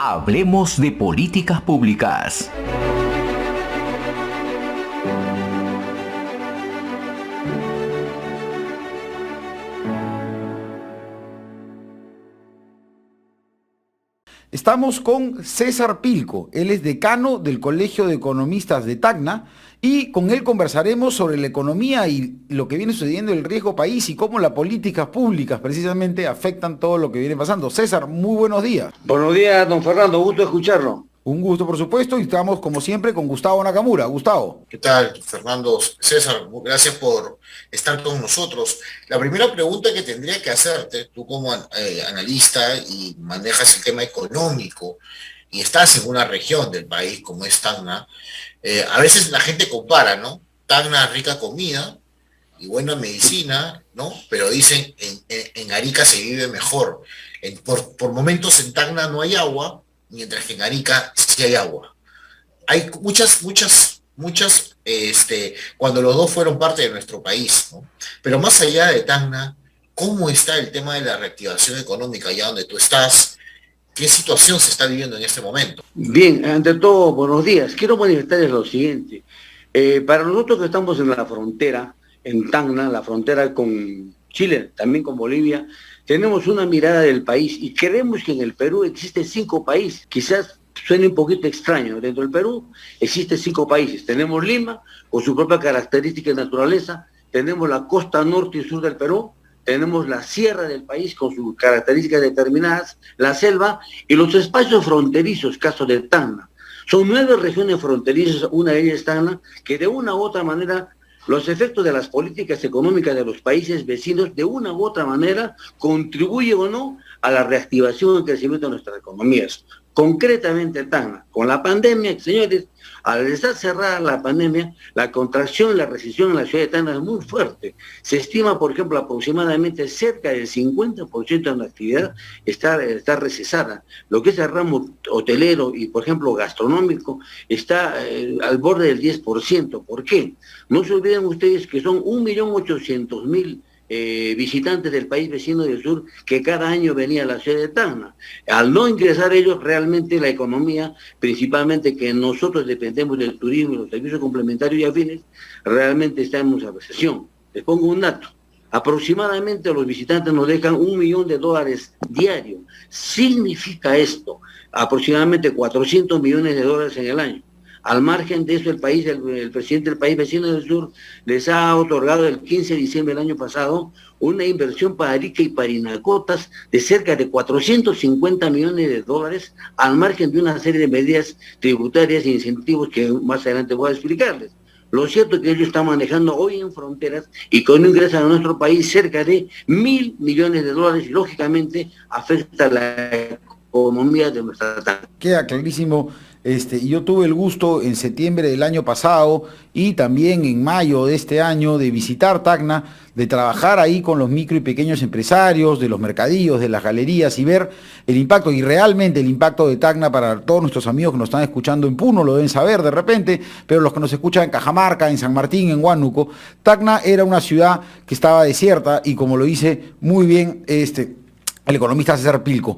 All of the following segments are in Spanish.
Hablemos de políticas públicas. Estamos con César Pilco, él es decano del Colegio de Economistas de Tacna y con él conversaremos sobre la economía y lo que viene sucediendo en el riesgo país y cómo las políticas públicas precisamente afectan todo lo que viene pasando. César, muy buenos días. Buenos días, don Fernando, gusto escucharlo. Un gusto, por supuesto, y estamos como siempre con Gustavo Nakamura. Gustavo. ¿Qué tal, Fernando? César, gracias por estar con nosotros. La primera pregunta que tendría que hacerte, tú como analista y manejas el tema económico y estás en una región del país como es Tacna, a veces la gente compara, ¿no? Tacna, rica comida y buena medicina, ¿no? Pero dicen, en Arica se vive mejor. Por momentos en Tacna no hay agua, mientras que en Arica sí hay agua. Hay muchas, cuando los dos fueron parte de nuestro país, ¿no? Pero más allá de Tacna, ¿cómo está el tema de la reactivación económica allá donde tú estás? ¿Qué situación se está viviendo en este momento? Bien, ante todo, buenos días. Quiero manifestarles lo siguiente. Para nosotros que estamos en la frontera, en Tacna, la frontera con Chile, también con Bolivia, tenemos una mirada del país y creemos que en el Perú existen 5 países. Quizás suene un poquito extraño. Dentro del Perú existen 5 países. Tenemos Lima, con su propia característica y naturaleza. Tenemos la costa norte y sur del Perú. Tenemos la sierra del país con sus características determinadas, la selva y los espacios fronterizos, caso de Tacna. Son 9 regiones fronterizas, una de ellas es Tacna, que de una u otra manera los efectos de las políticas económicas de los países vecinos de una u otra manera contribuyen o no a la reactivación y crecimiento de nuestras economías. Concretamente Tacna, con la pandemia, señores, al estar cerrada la pandemia, la contracción y la recesión en la ciudad de Tacna es muy fuerte. Se estima, por ejemplo, aproximadamente cerca del 50% de la actividad está recesada. Lo que es el ramo hotelero y, por ejemplo, gastronómico, está al borde del 10%. ¿Por qué? No se olviden ustedes que son 1.800.000 visitantes del país vecino del sur que cada año venía a la ciudad de Tacna. Al no ingresar ellos, realmente la economía, principalmente que nosotros dependemos del turismo y los servicios complementarios y afines, realmente estamos en recesión. Les pongo un dato. Aproximadamente los visitantes nos dejan $1 millón diario. Significa esto aproximadamente $400 millones en el año. Al margen de eso, el presidente del país vecino del sur les ha otorgado el 15 de diciembre del año pasado una inversión para Arica y Parinacotas de cerca de $450 millones al margen de una serie de medidas tributarias e incentivos que más adelante voy a explicarles. Lo cierto es que ellos están manejando hoy en fronteras y con ingresan a nuestro país cerca de $1.000 millones y lógicamente afecta la economía de nuestra tierra. Queda clarísimo. Yo tuve el gusto en septiembre del año pasado y también en mayo de este año de visitar Tacna, de trabajar ahí con los micro y pequeños empresarios, de los mercadillos, de las galerías y ver el impacto y realmente el impacto de Tacna para todos nuestros amigos que nos están escuchando en Puno, lo deben saber de repente, pero los que nos escuchan en Cajamarca, en San Martín, en Huánuco, Tacna era una ciudad que estaba desierta y como lo dice muy bien el economista César Pilco.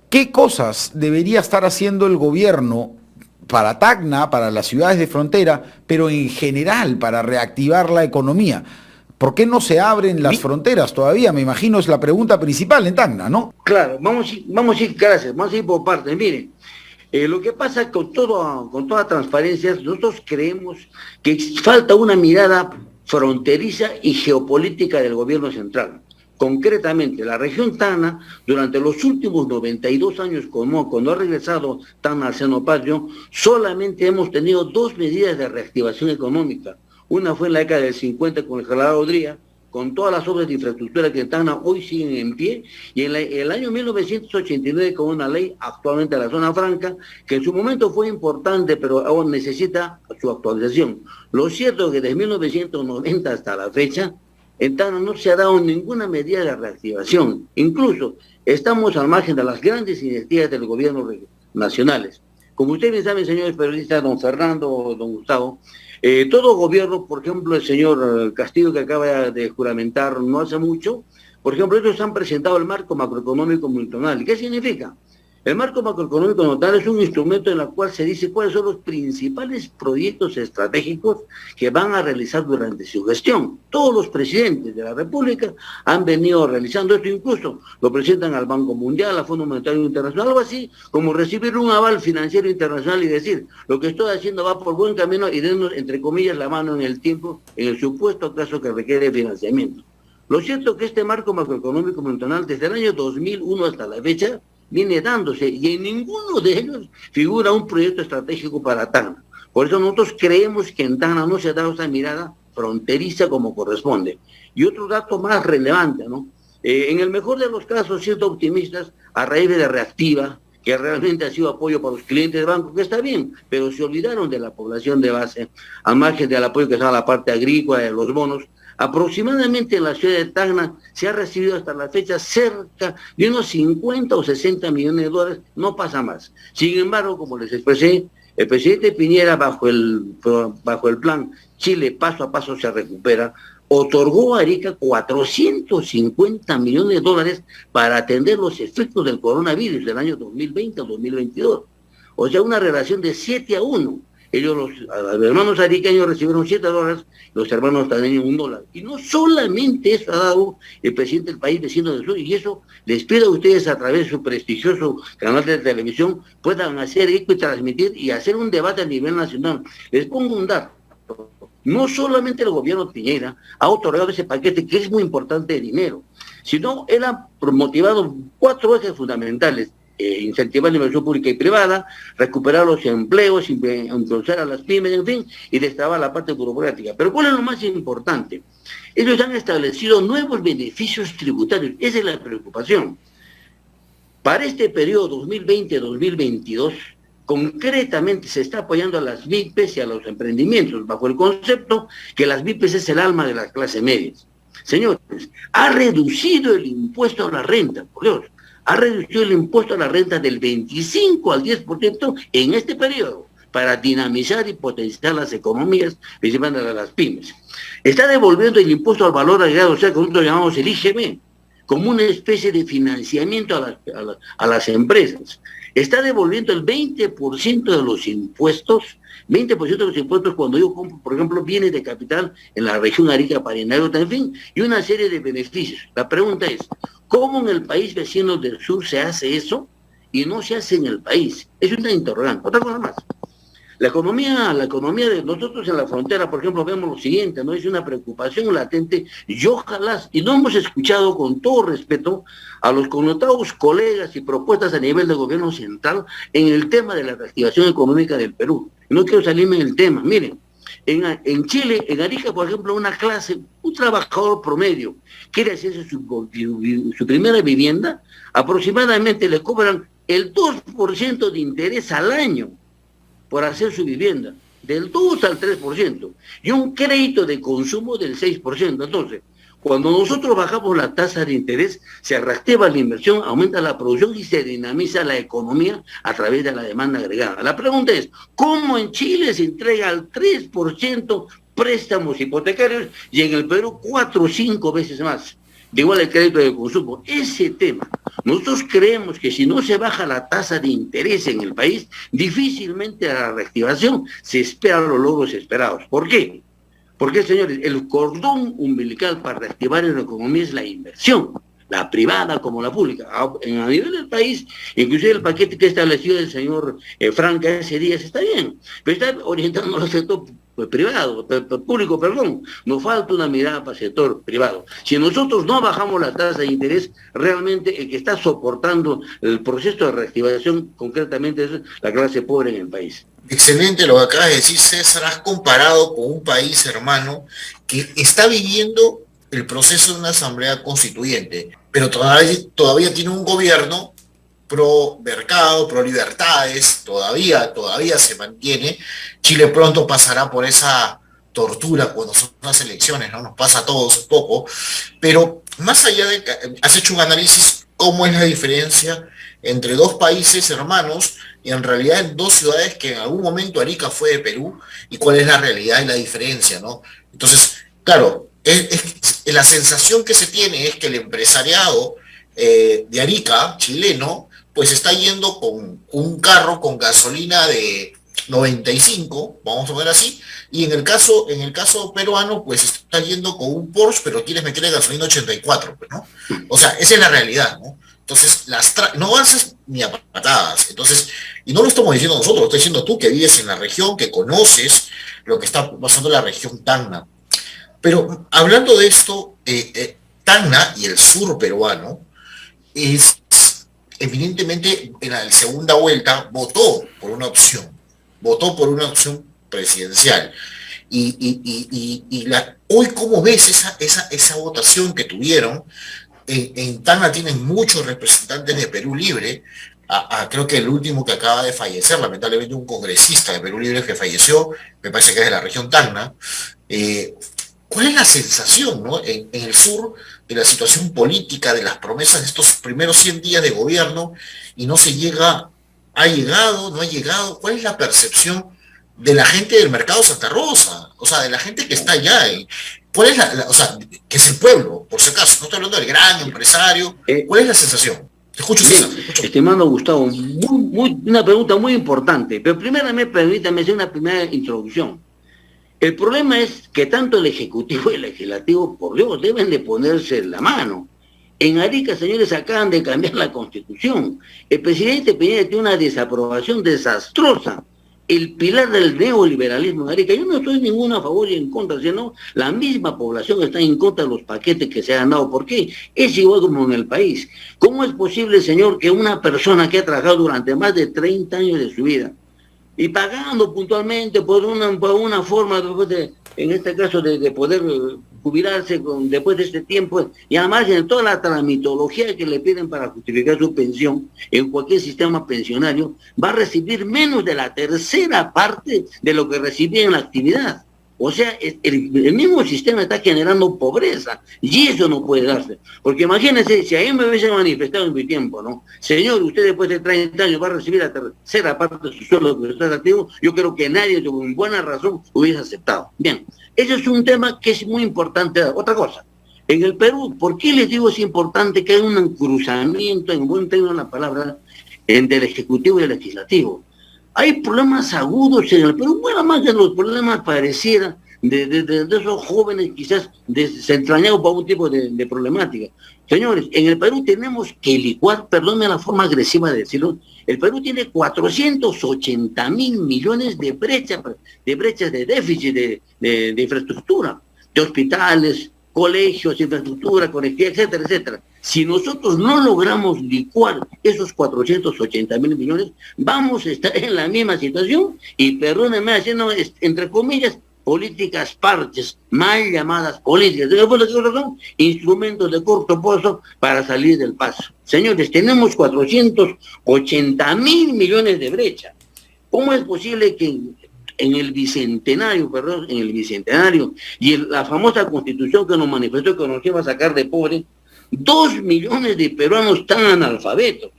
¿Qué cosas debería estar haciendo el gobierno para Tacna, para las ciudades de frontera, pero en general para reactivar la economía? ¿Por qué no se abren las fronteras todavía? Me imagino es la pregunta principal en Tacna, ¿no? Claro, vamos a ir por partes. Miren, lo que pasa es que con toda transparencia, nosotros creemos que falta una mirada fronteriza y geopolítica del gobierno central. Concretamente, la región Tacna, durante los últimos 92 años, cuando ha regresado Tacna al seno patrio, solamente hemos tenido 2 medidas de reactivación económica. Una fue en la década del 50 con el general Odría, con todas las obras de infraestructura que en Tacna hoy siguen en pie, y en el año 1989 con una ley actualmente de la zona franca, que en su momento fue importante, pero aún necesita su actualización. Lo cierto es que desde 1990 hasta la fecha, en Tacna no se ha dado ninguna medida de reactivación. Incluso estamos al margen de las grandes iniciativas del gobierno nacionales. Como ustedes bien saben, señores periodistas, don Fernando, don Gustavo, todo gobierno, por ejemplo, el señor Castillo que acaba de juramentar no hace mucho, por ejemplo, ellos han presentado el marco macroeconómico multianual. ¿Qué significa? El marco macroeconómico total es un instrumento en el cual se dice cuáles son los principales proyectos estratégicos que van a realizar durante su gestión. Todos los presidentes de la República han venido realizando esto, incluso lo presentan al Banco Mundial, al Fondo Monetario Internacional, algo así como recibir un aval financiero internacional y decir, lo que estoy haciendo va por buen camino y denos, entre comillas, la mano en el tiempo, en el supuesto caso que requiere financiamiento. Lo cierto es que este marco macroeconómico mundial desde el año 2001 hasta la fecha viene dándose y en ninguno de ellos figura un proyecto estratégico para Tacna. Por eso nosotros creemos que en Tacna no se ha dado esa mirada fronteriza como corresponde. Y otro dato más relevante, ¿no? En el mejor de los casos, siendo optimistas, a raíz de la reactiva, que realmente ha sido apoyo para los clientes de banco, que está bien, pero se olvidaron de la población de base, al margen del apoyo que se da a la parte agrícola, de los bonos. Aproximadamente en la ciudad de Tacna se ha recibido hasta la fecha cerca de unos 50 o 60 millones de dólares, no pasa más. Sin embargo, como les expresé, el presidente Piñera, bajo el plan Chile paso a paso se recupera, otorgó a Arica 450 millones de dólares para atender los efectos del coronavirus del año 2020 al 2022. O sea, una relación de 7-1. Ellos, los hermanos ariqueños recibieron $7, los hermanos taneños $1. Y no solamente eso ha dado el presidente del país vecino del sur, y eso les pido a ustedes a través de su prestigioso canal de televisión, puedan hacer eco y transmitir y hacer un debate a nivel nacional. Les pongo un dato. No solamente el gobierno de Piñera ha otorgado ese paquete, que es muy importante de dinero, sino él ha motivado 4 ejes fundamentales. Incentivar la inversión pública y privada, recuperar los empleos, impulsar a las pymes, en fin, y destrabar la parte burocrática. Pero ¿cuál es lo más importante? Ellos han establecido nuevos beneficios tributarios, esa es la preocupación. Para este periodo 2020-2022, concretamente se está apoyando a las MIPES y a los emprendimientos, bajo el concepto que las MIPES es el alma de la clase media. Señores, ha reducido el impuesto a la renta, por Dios, ha reducido el impuesto a la renta del 25 al 10% en este periodo para dinamizar y potenciar las economías, principalmente de las pymes. Está devolviendo el impuesto al valor agregado, o sea, que nosotros llamamos el IGB, como una especie de financiamiento a las empresas. Está devolviendo el 20% de los impuestos, 20% de los impuestos cuando yo compro, por ejemplo, bienes de capital en la región Arica, Parinacota, en fin, y una serie de beneficios. La pregunta es, ¿cómo en el país vecino del sur se hace eso y no se hace en el país? Es una interrogante. Otra cosa más. La economía de nosotros en la frontera, por ejemplo, vemos lo siguiente, ¿no? Es una preocupación latente y ojalá, y no hemos escuchado con todo respeto a los connotados colegas y propuestas a nivel del gobierno central en el tema de la reactivación económica del Perú. No quiero salirme del tema. Miren, en Chile, en Arica, por ejemplo, una clase, un trabajador promedio quiere hacerse su primera vivienda, aproximadamente le cobran el 2% de interés al año por hacer su vivienda, del 2 al 3%, y un crédito de consumo del 6%. Entonces, cuando nosotros bajamos la tasa de interés, se reactiva la inversión, aumenta la producción y se dinamiza la economía a través de la demanda agregada. La pregunta es, ¿cómo en Chile se entrega al 3% préstamos hipotecarios y en el Perú 4 o 5 veces más? De igual el crédito de consumo. Ese tema, nosotros creemos que si no se baja la tasa de interés en el país, difícilmente a la reactivación se esperan los logros esperados. ¿Por qué? Porque, señores, el cordón umbilical para reactivar la economía es la inversión, la privada como la pública. A nivel del país, inclusive el paquete que estableció el señor Franca ese día está bien, pero está orientando al sector privado, público, perdón. Nos falta una mirada para el sector privado. Si nosotros no bajamos la tasa de interés, realmente el que está soportando el proceso de reactivación concretamente es la clase pobre en el país. Excelente lo que acabas de decir, César. Has comparado con un país hermano que está viviendo el proceso de una asamblea constituyente, pero todavía tiene un gobierno pro mercado, pro libertades, todavía se mantiene. Chile pronto pasará por esa tortura cuando son las elecciones, ¿no? Nos pasa a todos un poco, pero más allá de que has hecho un análisis, ¿cómo es la diferencia entre dos países hermanos y en realidad en dos ciudades que en algún momento Arica fue de Perú, y cuál es la realidad y la diferencia, ¿no? Entonces, claro, la sensación que se tiene es que el empresariado de Arica, chileno, pues está yendo con un carro con gasolina de 95, vamos a ver así, y en el caso peruano, pues está yendo con un Porsche, pero quieres meterle gasolina 84, pues, ¿no? O sea, esa es la realidad, ¿no? Entonces, no avanzas ni a patadas. Entonces, y no lo estamos diciendo nosotros, lo estás diciendo tú que vives en la región, que conoces lo que está pasando en la región Tacna. Pero hablando de esto, Tacna y el sur peruano es evidentemente en la segunda vuelta votó por una opción presidencial. Hoy, ¿cómo ves esa votación que tuvieron? En Tacna tienen muchos representantes de Perú Libre. Creo que el último que acaba de fallecer, lamentablemente un congresista de Perú Libre que falleció, me parece que es de la región Tacna. ¿Cuál es la sensación, ¿no? En el sur de la situación política, de las promesas de estos primeros 100 días de gobierno y no se llega, ha llegado, no ha llegado? ¿Cuál es la percepción de la gente del mercado Santa Rosa? O sea, de la gente que está allá. ¿Cuál es o sea, que es el pueblo, por si acaso? No estoy hablando del gran empresario. ¿Cuál es la sensación? Te escucho, Bien, César. Te escucho. estimado Gustavo, una pregunta muy importante, pero primeramente permítame hacer una primera introducción. El problema es que tanto el Ejecutivo y el Legislativo, por Dios, deben de ponerse la mano. En Arica, señores, acaban de cambiar la Constitución. El presidente Piñera tiene una desaprobación desastrosa. El pilar del neoliberalismo en Arica. Yo no estoy ninguno a favor y en contra, sino la misma población está en contra de los paquetes que se han dado. ¿Por qué? Es igual como en el país. ¿Cómo es posible, señor, que una persona que ha trabajado durante más de 30 años de su vida y pagando puntualmente por una forma, en este caso, de poder jubilarse después de este tiempo, y además en toda la tramitología que le piden para justificar su pensión en cualquier sistema pensionario, va a recibir menos de la tercera parte de lo que recibía en la actividad? O sea, el mismo sistema está generando pobreza, y eso no puede darse. Porque imagínense, si a mí me hubiese manifestado en mi tiempo, ¿no? Señor, usted después de 30 años va a recibir la tercera parte de su sueldo que está activo, yo creo que nadie, con buena razón, hubiese aceptado. Bien, ese es un tema que es muy importante. Otra cosa, en el Perú, ¿por qué les digo es importante que haya un cruzamiento, en buen término de la palabra, entre el Ejecutivo y el Legislativo? Hay problemas agudos en el Perú, bueno, más de los problemas pareciera de esos jóvenes quizás desentrañados por un tipo de problemática. Señores, en el Perú tenemos que licuar, perdónme la forma agresiva de decirlo, el Perú tiene 480.000 millones de brechas de déficit de infraestructura, de hospitales, colegios, infraestructura, conectividad, etcétera, etcétera. Si nosotros no logramos licuar esos 480.000 millones, vamos a estar en la misma situación y, perdónenme, haciendo, entre comillas, políticas parches, mal llamadas políticas, instrumentos de corto plazo para salir del paso. Señores, tenemos 480.000 millones de brecha. ¿Cómo es posible que en el bicentenario y en la famosa constitución que nos manifestó que nos iba a sacar de pobre, 2 millones de peruanos están analfabetos?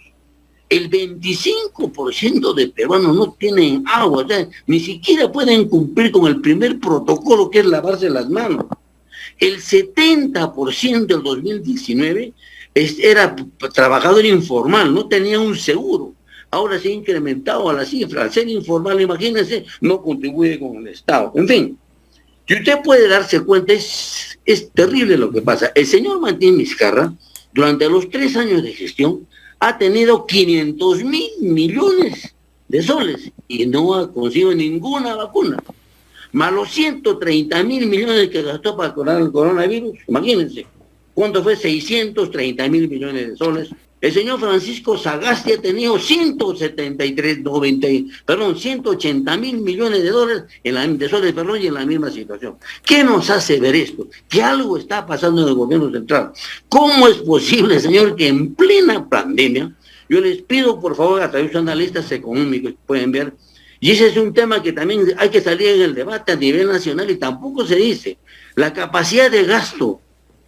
El 25% de peruanos no tienen agua, o sea, ni siquiera pueden cumplir con el primer protocolo, que es lavarse las manos. El 70% del 2019 era trabajador informal, no tenía un seguro. Ahora se ha incrementado a la cifra. Al ser informal, imagínense, no contribuye con el Estado. En fin, si usted puede darse cuenta, es terrible lo que pasa. El señor Martín Vizcarra, durante los 3 años de gestión, ha tenido 500.000 millones de soles y no ha conseguido ninguna vacuna. Más los 130.000 millones que gastó para curar el coronavirus, imagínense, ¿cuánto fue? 630.000 millones de soles. El señor Francisco Sagasti ha tenido 180.000 millones de dólares de soles, y en la misma situación. ¿Qué nos hace ver esto? Que algo está pasando en el gobierno central. ¿Cómo es posible, señor, que en plena pandemia, yo les pido por favor a través de analistas económicos que pueden ver, y ese es un tema que también hay que salir en el debate a nivel nacional y tampoco se dice, la capacidad de gasto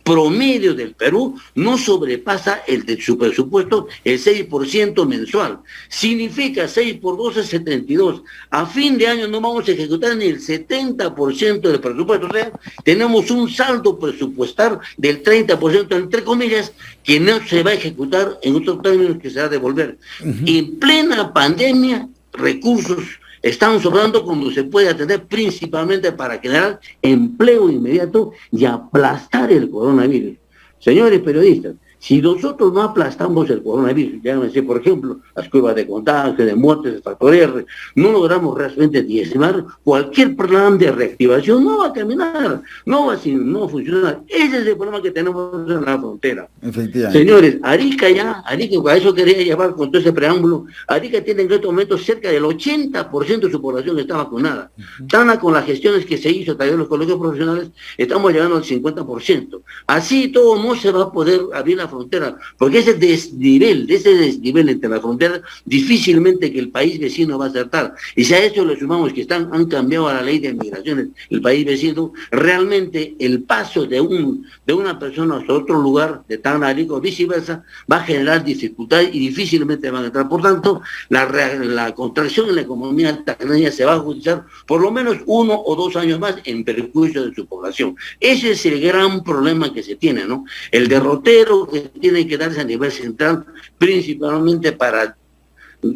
promedio del Perú no sobrepasa el de su presupuesto el 6% mensual. Significa 6 por 12, 72. A fin de año no vamos a ejecutar ni el 70% del presupuesto. O sea, tenemos un saldo presupuestal del 30%, entre comillas, que no se va a ejecutar, en otros términos, que se va a devolver. En plena pandemia, recursos están sobrando cuando se puede atender principalmente para generar empleo inmediato y aplastar el coronavirus. Señores periodistas, si nosotros no aplastamos el coronavirus, ya me sé, por ejemplo, las curvas de contagio, de muertes, de factor R, no logramos realmente diezmar, cualquier plan de reactivación no va a caminar, no va a funcionar. Ese es el problema que tenemos en la frontera. Efectivamente. Señores, Arica, a eso quería llevar con todo ese preámbulo, Arica tiene en este momento cerca del 80% de su población está vacunada. Tana, con las gestiones que se hizo a través de los colegios profesionales, estamos llegando al 50%. Así todo no se va a poder abrir la frontera, porque ese desnivel entre la frontera, difícilmente que el país vecino va a acertar. Y si a eso le sumamos que han cambiado a la ley de migraciones, el país vecino, realmente el paso de una persona a otro lugar, de tan Arica o viceversa, va a generar dificultades y difícilmente van a entrar. Por tanto, la contracción en la economía tacneña se va a agudizar por lo menos 1 o 2 años más en perjuicio de su población. Ese es el gran problema que se tiene, ¿no? El derrotero que tiene que darse a nivel central, principalmente para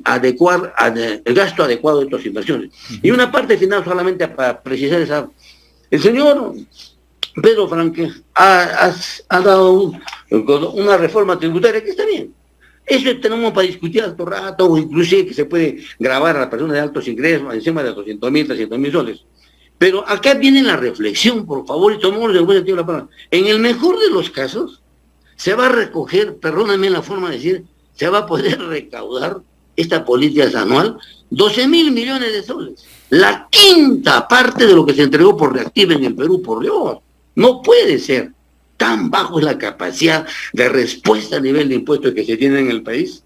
adecuar el gasto adecuado de estas inversiones. Y una parte final, solamente para precisar esa. El señor Pedro Franque ha dado una reforma tributaria que está bien. Eso tenemos para discutir alto rato, o inclusive que se puede grabar a las personas de altos ingresos encima de 200.000, 300.000 soles. Pero acá viene la reflexión, por favor, y tomemos el buen sentido de la palabra. En el mejor de los casos, se va a recoger, perdóname la forma de decir, se va a poder recaudar esta política anual 12.000 millones de soles. La quinta parte de lo que se entregó por Reactiva en el Perú, por Dios. No puede ser. Tan bajo es la capacidad de respuesta a nivel de impuestos que se tiene en el país.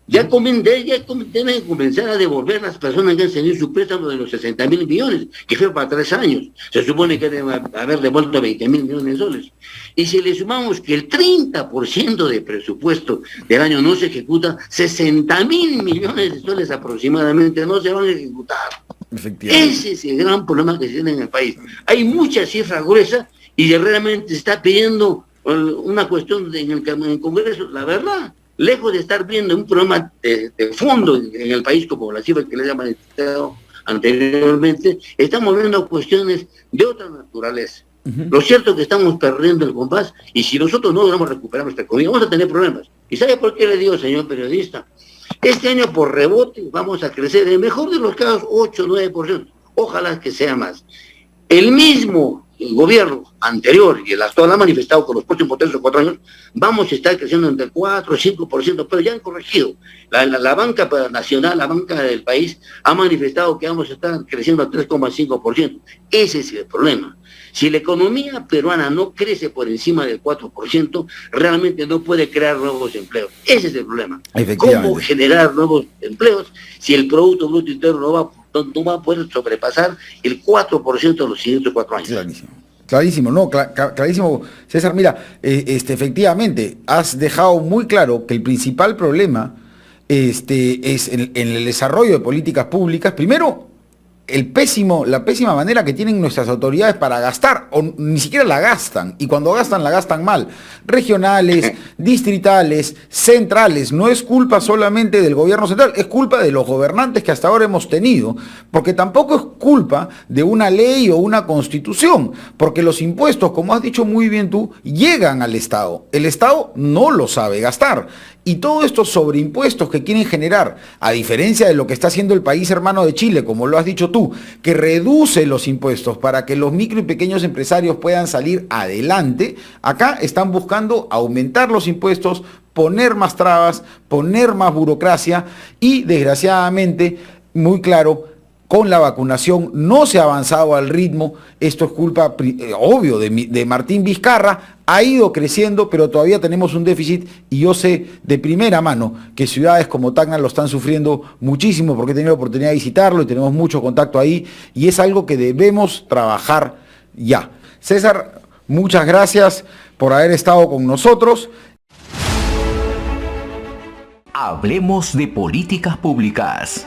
Ya deben comenzar a devolver las personas que han tenido su préstamo de los 60.000 millones, que fue para 3 años. Se supone que deben haber devuelto 20.000 millones de soles. Y si le sumamos que el 30% de presupuesto del año no se ejecuta, 60.000 millones de soles aproximadamente no se van a ejecutar. Ese es el gran problema que se tiene en el país. Hay muchas cifras gruesas y realmente se está pidiendo una cuestión en el Congreso, la verdad. Lejos de estar viendo un problema de fondo en el país, como la cifra que les he manifestado anteriormente, estamos viendo cuestiones de otra naturaleza. Lo cierto es que estamos perdiendo el compás, y si nosotros no logramos recuperar nuestra economía, vamos a tener problemas. ¿Y sabe por qué le digo, señor periodista? Este año, por rebote, vamos a crecer, en el mejor de los casos, 8 o 9%. Ojalá que sea más. El mismo gobierno anterior y el actual ha manifestado que los próximos 3 o 4 años vamos a estar creciendo entre el 4 y 5%, pero ya han corregido. La banca nacional, la banca del país, ha manifestado que vamos a estar creciendo al 3,5%. Ese es el problema. Si la economía peruana no crece por encima del 4%, realmente no puede crear nuevos empleos. Ese es el problema. ¿Cómo generar nuevos empleos si el Producto Bruto Interno no va a poder sobrepasar el 4% en los siguientes 4 años? Clarísimo, clarísimo, César. Mira, efectivamente, has dejado muy claro que el principal problema es en el desarrollo de políticas públicas. Primero, la pésima manera que tienen nuestras autoridades para gastar, o ni siquiera la gastan, y cuando gastan, la gastan mal. Regionales, distritales, centrales. No es culpa solamente del gobierno central, es culpa de los gobernantes que hasta ahora hemos tenido, porque tampoco es culpa de una ley o una constitución, porque los impuestos, como has dicho muy bien tú, llegan al Estado. El Estado no lo sabe gastar. Y todos estos sobreimpuestos que quieren generar, a diferencia de lo que está haciendo el país hermano de Chile, como lo has dicho tú, que reduce los impuestos para que los micro y pequeños empresarios puedan salir adelante, acá están buscando aumentar los impuestos, poner más trabas, poner más burocracia y, desgraciadamente, muy claro, con la vacunación no se ha avanzado al ritmo. Esto es culpa, obvio, de Martín Vizcarra. Ha ido creciendo, pero todavía tenemos un déficit, y yo sé de primera mano que ciudades como Tacna lo están sufriendo muchísimo, porque he tenido la oportunidad de visitarlo y tenemos mucho contacto ahí, y es algo que debemos trabajar ya. César, muchas gracias por haber estado con nosotros. Hablemos de políticas públicas.